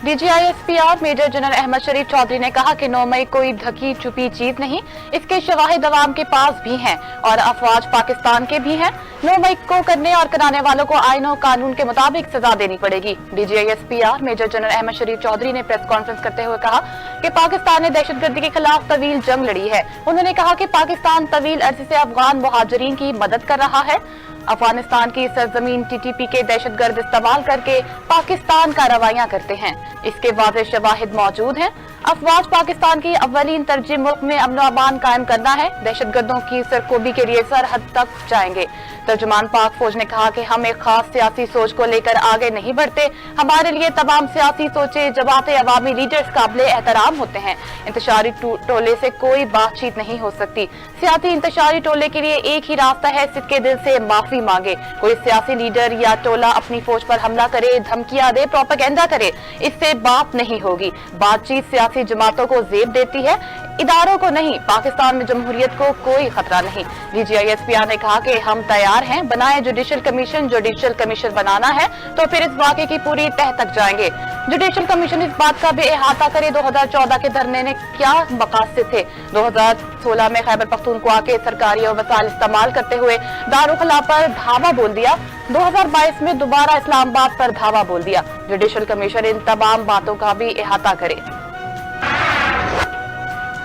DGISPR major general Ahmad शरीफ चौधरी ने कहा कि 9 मई कोई ढकी छुपी चीज नहीं, इसके शवाहिद अवाम के पास भी हैं और अफवाज पाकिस्तान के भी हैं। 9 मई को करने और कराने वालों को आईन और कानून के मुताबिक सजा देनी पड़ेगी। DGISPR मेजर जनरल अहमद शरीफ चौधरी ने प्रेस कॉन्फ्रेंस करते हुए कहा कि पाकिस्तान ने दहशतगर्दी के खिलाफ तवील जंग लड़ी है। उन्होंने कहा कि पाकिस्तान तवील अरसे से अफगान मुहाजिरीन की मदद कर रहा है। अफगानिस्तान की सरजमीन TTP के दहशतगर्द इस्तेमाल करके पाकिस्तान कार्रवाइयां करते हैं, इसके वाज़ेह शवाहिद मौजूद हैं। अफवाज पाकिस्तान की अव्वलीन तरजीह मुल्क में अमन अमान कायम करना है, दहशतगर्दों की सरकोबी के लिए सरहद तक जाएंगे। तर्जुमान पाक फौज ने कहा कि हम एक खास सियासी सोच को लेकर आगे नहीं बढ़ते, हमारे लिए तमाम सियासी सोचें जमाते अवामी लीडर्स काबिल एहतराम होते हैं। इंतशारी टोले से कोई बातचीत नहीं हो सकती। सियासी इंतशारी टोले के लिए एक ही रास्ता है, सिद्के दिल से माफी मांगे। कोई सियासी लीडर या टोला अपनी फौज पर हमला करे, धमकियां दे, प्रोपेगेंडा करे, इससे बात नहीं होगी। बातचीत सियासी जमातों को जेब देती है, इदारों को नहीं। पाकिस्तान में जमहूरियत को कोई खतरा नहीं। DGISPR ने कहा कि हम तैयार हैं, बनाए जुडिशल कमीशन बनाना है तो फिर इस वाक़े की पूरी तह तक जाएंगे। जुडिशल कमीशन इस बात का भी अहाता करे 2014 के धरने ने क्या मकासद थे। 2016 में खैबर पख्तूनख्वा के सरकारी और वसाइल इस्तेमाल करते हुए दारुखला पर धावा बोल दिया। 2022 में दोबारा इस्लामाबाद पर धावा बोल दिया। जुडिशल कमीशन इन तमाम बातों का भी अहाता करे।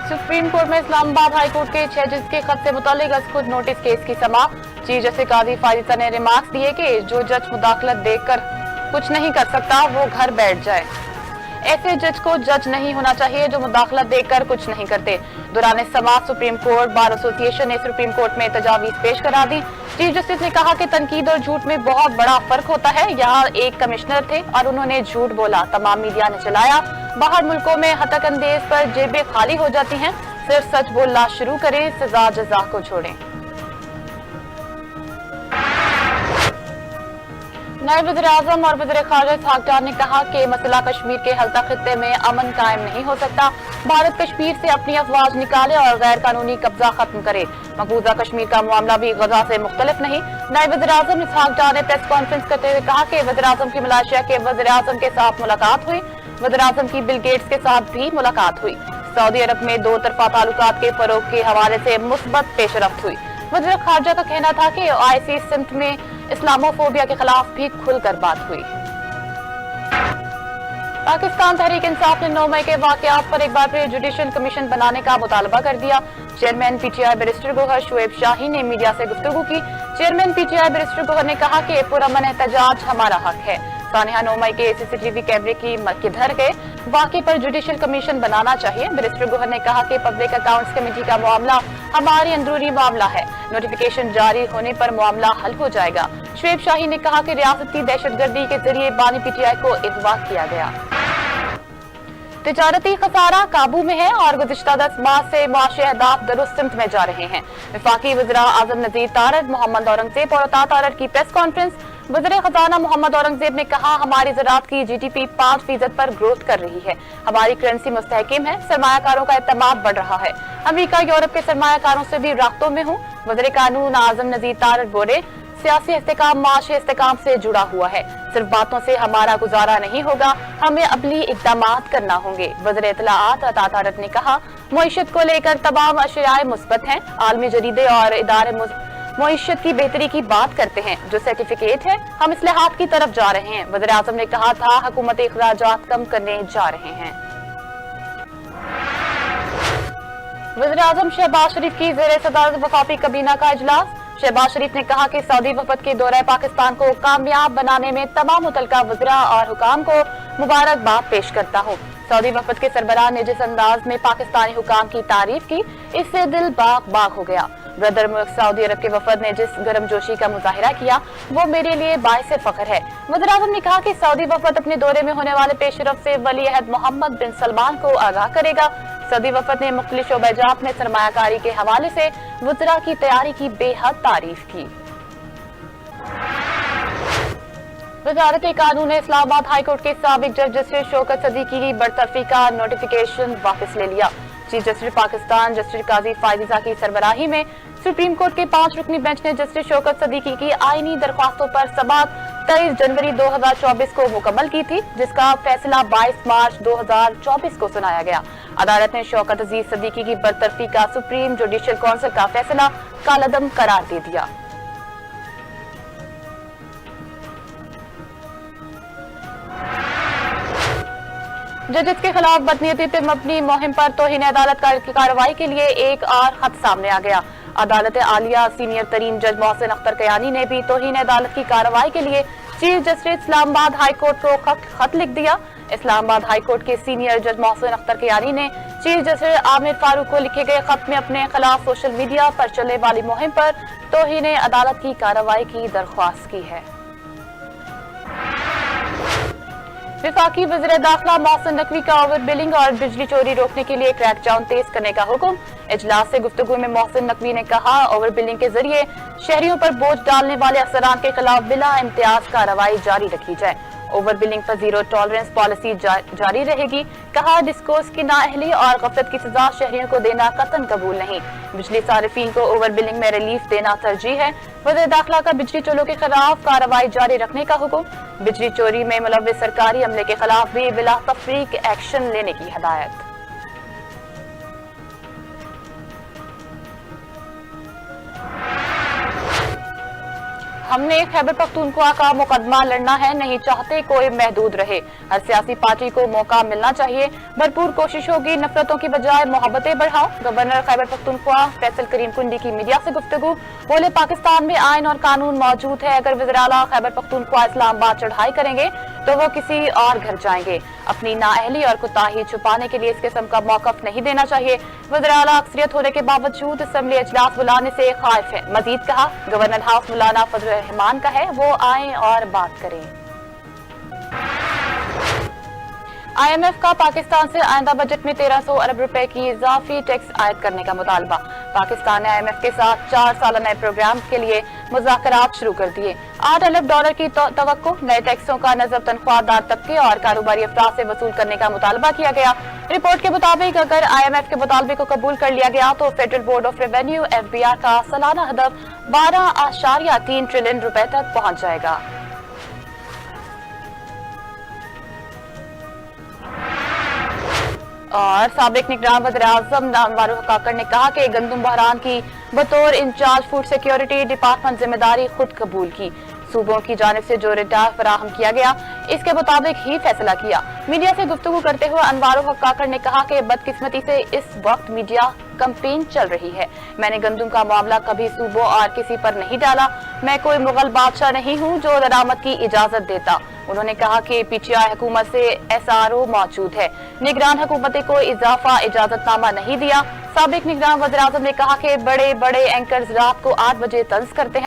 सुप्रीम कोर्ट में इस्लामाबाद हाई कोर्ट के 6 जज के खत से मुतालिक खुद नोटिस केस की समाअत। चीफ जस्टिस काजी फारिसा ने रिमार्क्स दिए कि जो जज मुदाखलत देखकर कुछ नहीं कर सकता वो घर बैठ जाए। ऐसे जज को जज नहीं होना चाहिए जो मुदाखलत देखकर कुछ नहीं करते। दौरान समाअत सुप्रीम कोर्ट बार एसोसिएशन ने सुप्रीम कोर्ट में तजावीज पेश करा दी। चीफ जस्टिस ने कहा कि तनकीद और झूठ में बहुत बड़ा फर्क होता है। यहाँ एक कमिश्नर थे और उन्होंने झूठ बोला, तमाम मीडिया ने चलाया। बाहर मुल्कों में हतक अंदेज पर जेबें खाली हो जाती हैं। सिर्फ सच बोलना शुरू करें, सजा जजा को छोड़ें। नायब वज़ीर-ए-आज़म और वज़ीर-ए-ख़ारिजा इसहाक़ डार ने कहा कि मसला कश्मीर के हल्का खित्ते में अमन कायम नहीं हो सकता। भारत कश्मीर से अपनी अफवाज निकाले और गैर कानूनी कब्जा खत्म करे। मकबूजा कश्मीर का मामला भी गजा से मुख्तलिफ नहीं। नायब वज़ीर-ए-आज़म इसहाक़ डार ने प्रेस कॉन्फ्रेंस करते हुए कहा कि वज़ीर-ए-आज़म की मलेशिया के वज़ीर-ए-आज़म के साथ मुलाकात हुई। वज़ीर-ए-आज़म की बिल गेट्स के साथ भी मुलाकात हुई। सऊदी अरब में दो तरफा ताल्लुकात के फरोग के हवाले से मुस्बत पेशरफ्त हुई। वज़ीर ख़ारिजा का कहना था कि OIC सिमत में इस्लामोफोबिया के खिलाफ भी खुलकर बात हुई। पाकिस्तान तहरीक इंसाफ ने 9 मई के वाक़यात पर एक बार फिर जुडिशल कमीशन बनाने का मुतालबा कर दिया। Chairman PTI barrister Gohar Shoaib Shahi ने मीडिया से गुफ्तगू की। चेयरमैन PTI बैरिस्टर गोहर ने कहा कि पुरअमन एहतजाज हमारा हक है। सानिया 9 मई के CCTV कैमरे की किधर गए, वाक़े पर जुडिशल कमीशन बनाना चाहिए। बैरिस्टर गोहर ने कहा कि पब्लिक अकाउंट्स कमेटी का मामला हमारी अंदरूनी मामला है, नोटिफिकेशन जारी होने पर मामला हल हो जाएगा। शुएब शाही ने कहा कि रियासती दहशतगर्दी के जरिए बानी PTI को अगवा किया गया। तिजारती खसारा काबू में है और गुज़िश्ता 10 माह से मुआशी अहदाफ दुरुस्त सिमत में जा रहे हैं। वफाकी वज़ीर-ए-आज़म नज़ीर तारड़, मोहम्मद औरंगज़ेब और अता तारड़ की प्रेस कॉन्फ्रेंस। वज़ीर खजाना मोहम्मद औरंगज़ेब ने कहा हमारी ज़राअत की GDP 5% पर ग्रोथ कर रही है, हमारी करेंसी मुस्तहकिम है, सरमायाकारों का एतमाद बढ़ रहा है। अमेरिका यूरोप के सरमायाकारों से भी राब्तों में हूँ। वज़ीर कानून आज़म नज़ीर तारड़ बोले सियासी इस्तेकाम माशी इस्तेकाम से जुड़ा हुआ है, सिर्फ बातों से हमारा गुजारा नहीं होगा, हमें अमली इक़दामात करना होंगे। वज़ीर इत्तलाआत अता तारड़ ने कहा मईशत को लेकर तमाम अशियाए मुस्बत हैं, आलमी जरीदे और इदारे मईशत की बेहतरी की बात करते हैं, जो सर्टिफिकेट है हम इस्लाहात की तरफ जा रहे हैं। वज़ीर आज़म ने कहा था हुकूमती इखराजात कम करने जा रहे हैं। वज़ीर आज़म शहबाज शरीफ की ज़ेरे सदारत वफाकी काबीना का इजलास। शहबाज शरीफ ने कहा कि सऊदी वफद के दौरे पाकिस्तान को कामयाब बनाने में तमाम मुतल्लिका वज़रा और हुकाम को मुबारकबाद पेश करता हूँ। सऊदी वफद के सरबराह ने जिस अंदाज में पाकिस्तानी हुकाम की तारीफ की, इससे दिल बाग बाग हो गया। ब्रदर मुल्क सऊदी अरब के वफद ने जिस गर्मजोशी का मुजाहिरा किया वो मेरे लिए बाइसे फख्र है। वज़ीर आज़म ने कहा कि सऊदी वफद अपने दौरे में होने वाले पेशरफ से वली अहद मोहम्मद बिन सलमान को आगाह करेगा। सऊदी वफद ने मुख्तलिफ शोबेजात में सरमायाकारी के हवाले से वज़रा की तैयारी की बेहद तारीफ की। वज़ारत कानून ने इस्लामाबाद हाई कोर्ट के साबिक जज जस्टिस शौकत सदीकी की बरतरफी का नोटिफिकेशन वापस ले लिया। चीफ जस्टिस पाकिस्तान जस्टिस काजी फायजा की सरबराही में सुप्रीम कोर्ट के 5 रुकनी बेंच ने जस्टिस शौकत सदीकी की आईनी दरख्वास्तों पर समाअत 23 जनवरी 2024 को मुकम्मल की थी, जिसका फैसला 22 मार्च 2024 को सुनाया गया। अदालत ने शौकत अजीज सदीकी की बरतरफी का सुप्रीम जुडिशियल काउंसिल का फैसला कालअदम करार दे दिया। जजेस के खिलाफ बदनीयती पर मबनी मुहिम पर तौहीन अदालत की कार्रवाई के लिए एक और खत सामने आ गया। अदालत आलिया सीनियर तरीन जज मोहसिन अख्तर कयानी ने भी तौहीन अदालत की कार्रवाई के लिए chief justice Islamabad high court को खत लिख दिया। इस्लामाबाद हाई कोर्ट के सीनियर जज मोहसिन अख्तर कयानी ने चीफ जस्टिस आमिर फारूक को लिखे गए खत में अपने खिलाफ सोशल मीडिया पर चलने वाली मुहिम पर तौहीन अदालत की कार्रवाई की दरख्वास्त की है। विफाकी वज़ीर दाखिला मोहसिन नकवी का ओवर बिलिंग और बिजली चोरी रोकने के लिए क्रैकडाउन तेज करने का हुक्म। इजलास से गुफ्तगू में मोहसिन नकवी ने कहा, ओवर बिलिंग के जरिए शहरियों पर बोझ डालने वाले अफसरान के खिलाफ बिला इम्तियाज कार्रवाई जारी रखी जाए। ओवर बिलिंग पर जीरो टॉलरेंस पॉलिसी जारी रहेगी। कहा, डिस्कोर्स की नाअहली और गफलत की सजा शहरियों को देना कतन कबूल नहीं। बिजली सारिफीन को ओवर बिलिंग में रिलीफ देना तरजीह है। वज़ीर दाखिला का बिजली चोरों के खिलाफ कार्रवाई जारी रखने का हुक्म। बिजली चोरी में मुलव्विस सरकारी अमले के खिलाफ भी बिला तफरीक एक्शन लेने की हिदायत। हमने खैबर पख्तूनख्वा का मुकदमा लड़ना है, नहीं चाहते कोई महदूद रहे। हर सियासी पार्टी को मौका मिलना चाहिए। भरपूर कोशिश होगी, नफरतों की बजाय मोहब्बतें बढ़ाओ। गवर्नर खैबर पख्तूनख्वा फैसल करीम कुंडी की मीडिया से गुफ्तगू। बोले, पाकिस्तान में आइन और कानून मौजूद है। अगर वज़ीर आला खैबर पख्तूनख्वा इस्लामाबाद चढ़ाई करेंगे तो वो किसी और घर जाएंगे। अपनी नाअहली और कुताही छुपाने के लिए इस किस्म का मौकफ नहीं देना चाहिए। वज़ीर आला अक्सरियत होने के बावजूद असेंबली इजलास बुलाने से खाइफ है। मजीद कहा, गवर्नर हाउस मौलाना फजल रहमान का है, वो आए और बात करें। IMF का पाकिस्तान से आइंदा बजट में 1300 अरब रुपए की इजाफी टैक्स आयद करने का मुतालबा। पाकिस्तान ने IMF के साथ 4 साल नए प्रोग्राम के लिए मुज़ाकरात शुरू कर दिए। $8 अरब की तवक्को। नए टैक्सों का नजर तनख्वाहदार तबके और कारोबारी अफराद से वसूल करने का मुतालबा किया गया। रिपोर्ट के मुताबिक अगर IMF के मुतालबे को कबूल कर लिया गया तो federal board of revenue FBR का सालाना हदफ 12.3 ट्रिलियन रुपए तक पहुंच जाएगा। और साबिक निगरान वज़ीर-ए-आज़म अनवारुल काकड़ ने कहा कि गंदम बहरान की बतौर इंचार्ज फूड सिक्योरिटी डिपार्टमेंट जिम्मेदारी खुद कबूल की। सूबों की जानिब से जो रिटायर फराहम किया गया, इसके मुताबिक ही फैसला किया। मीडिया से गुफ्तगू करते हुए अनवारुल काकड़ ने कहा कि बदकिस्मती से इस वक्त मीडिया कैंपेन चल रही है। मैंने गंदम का मामला कभी सूबों और किसी पर नहीं डाला। मैं कोई मुगल बादशाह नहीं हूँ जो दरामद की इजाजत देता। उन्होंने कहा कि PTI हुकूमत से SRO मौजूद है। निगरान हुकूमत को इजाफा इजाजतनामा नहीं दिया। साबिक निगरान वज़ीर-ए-आज़म ने कहा कि बड़े बड़े एंकर्स रात को 8 बजे तंज करते हैं।